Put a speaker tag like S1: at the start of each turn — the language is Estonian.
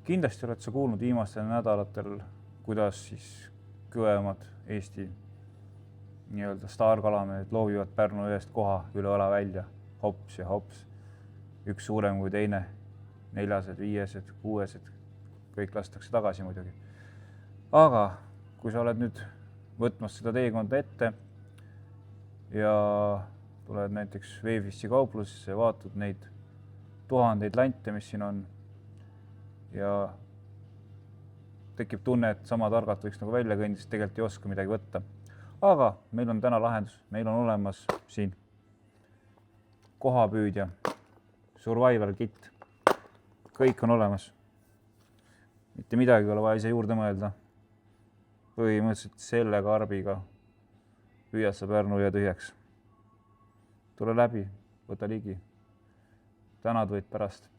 S1: kindlasti oled sa kuulnud viimastel nädalatel, kuidas siis kõvemad Eesti nii-öelda staarkalamehed loobivad Pärnu ühest koha üle õla välja, hops ja hops, üks suurem kui teine, 4-sed, 5-sed, 6-sed, kõik lastakse tagasi muidugi. Aga kui sa oled nüüd võtmas seda teekonda ette ja tuled näiteks Veefissi kauplusesse ja vaatad neid tuhandeid lante, mis siin on ja tekib tunne, et sama targalt võiks nagu välja kõndida, siis tegelikult ei oska midagi võtta. Aga meil on täna lahendus, meil on olemas siin kohapüüdja, survival kit, kõik on olemas. Mitte midagi ei ole vaja ise juurde mõelda. Põhimõtteliselt selle karbiga püüad sa Pärnu jõe tühjaks. Tule läbi, võta ligi. Tänad võid pärast.